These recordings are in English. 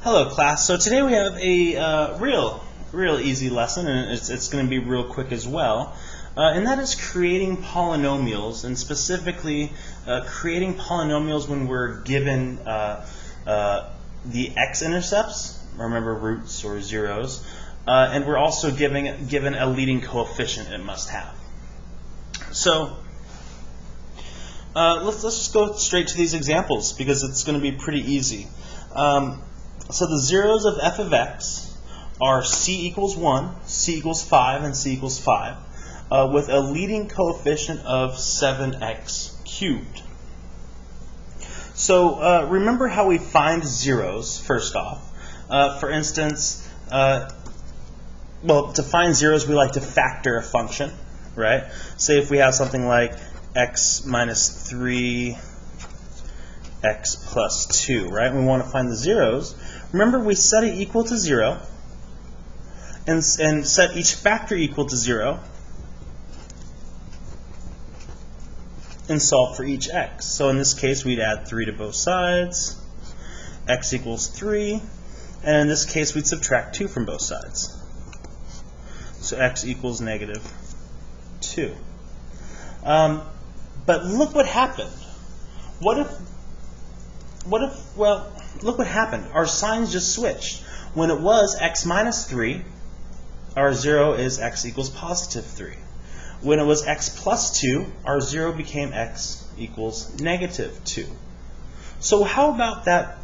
Hello class, so today we have a real easy lesson, and it's going to be real quick as well, and that is creating polynomials, and specifically creating polynomials when we're given the x-intercepts, remember roots or zeros, and we're also given a leading coefficient it must have. So let's just go straight to these examples because it's going to be pretty easy. So the zeros of f of x are c equals 1, c equals 5, and c equals 5, with a leading coefficient of 7x cubed. So remember how we find zeros, first off. For instance, well, to find zeros, we like to factor a function, right? Say if we have something like x minus 3, x plus 2, right? We want to find the zeros. Remember, we set it equal to 0 and set each factor equal to 0 and solve for each x. So in this case, we'd add 3 to both sides, x equals 3, and in this case, we'd subtract 2 from both sides. So x equals negative 2. But look what happened. Well, look what happened. Our signs just switched. When it was x minus 3, our 0 is x equals positive 3. When it was x plus 2, our 0 became x equals negative 2. So how about that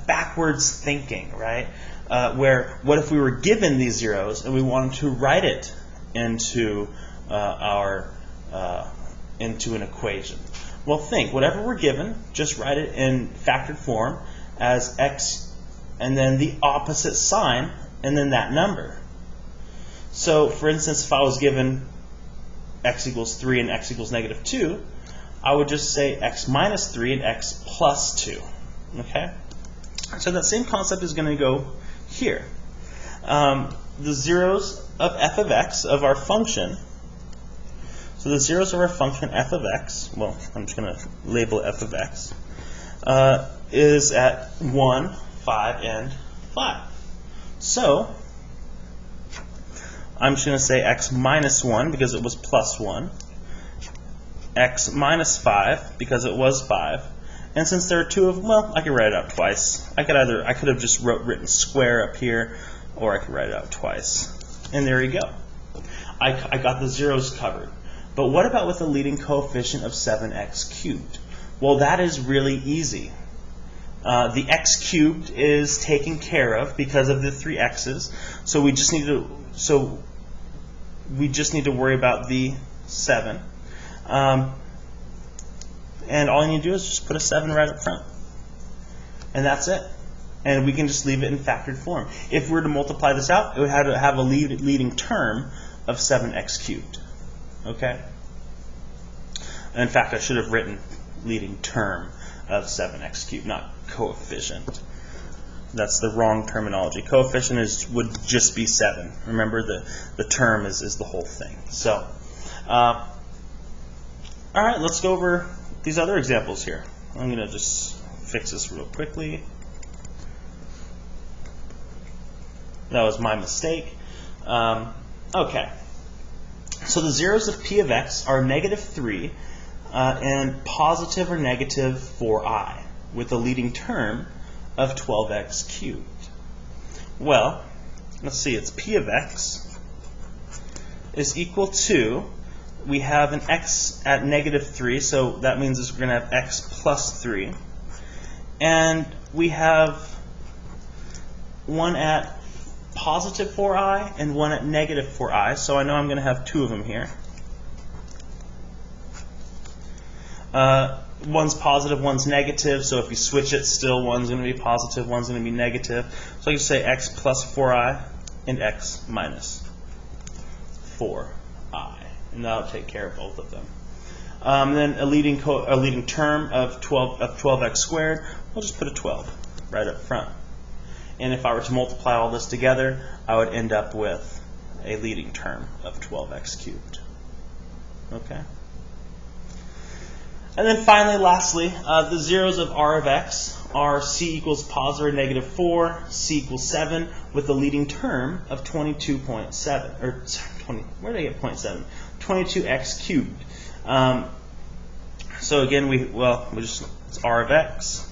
backwards thinking, right? Where what if we were given these zeros and we wanted to write it into into an equation? Well, think, whatever we're given, just write it in factored form as x and then the opposite sign and then that number. So, for instance, if I was given x equals 3 and x equals negative 2, I would just say x minus 3 and x plus 2. Okay? So that same concept is going to go here. The zeros of f of x of our function. So the zeros of our function f of x, well, I'm just going to label f of x, is at 1, 5, and 5. So I'm just going to say x minus 1 because it was plus 1, x minus 5 because it was 5, and since there are two of them, well, I could write it out twice. I could have just written square up here, or I could write it out twice. And there you go. I got the zeros covered. But what about with a leading coefficient of 7x cubed? Well, that is really easy. The x cubed is taken care of because of the 3 x's. So we just need to worry about the 7. And all you need to do is just put a 7 right up front. And that's it. And we can just leave it in factored form. If we were to multiply this out, it would have to have a leading term of 7x cubed. Okay? In fact, I should have written leading term of 7x cubed, not coefficient. That's the wrong terminology. Coefficient would just be 7. Remember, the term is the whole thing. So, all right, let's go over these other examples here. I'm going to just fix this real quickly. That was my mistake. Okay. So the zeros of p of x are negative 3 and positive or negative 4i, with a leading term of 12x cubed. Well, let's see, it's p of x is equal to, we have an x at negative 3, so that means we're going to have x plus 3. And we have one at positive 4i and one at negative 4i, so I know I'm going to have two of them here. One's positive, one's negative, so if you switch it, still one's going to be positive, one's going to be negative. So I can say x plus 4i and x minus 4i, and that'll take care of both of them. Then a leading term of 12x squared, we'll just put a 12 right up front. And if I were to multiply all this together, I would end up with a leading term of 12x cubed. Okay? And then finally, lastly, the zeros of R of x are c equals positive or negative 4, c equals 7, with the leading term of 22.7, or 20, where did I get 0.7? 22x cubed. So again, it's R of x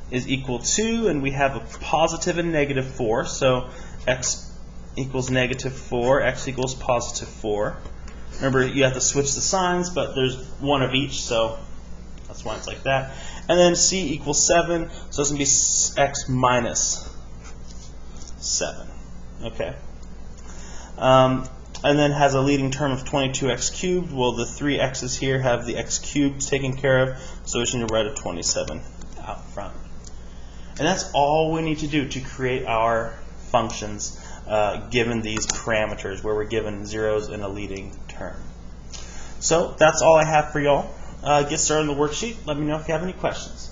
is equal to, and we have a positive and negative 4, so x equals negative 4, x equals positive 4. Remember, you have to switch the signs, but there's one of each, so that's why it's like that. And then c equals 7, so it's going to be x minus 7. Okay. And then has a leading term of 22x cubed. Well, the three x's here have the x cubed taken care of, so we should need to write a 27 out front. And that's all we need to do to create our functions given these parameters, where we're given zeros in a leading term. So that's all I have for y'all. Get started on the worksheet. Let me know if you have any questions.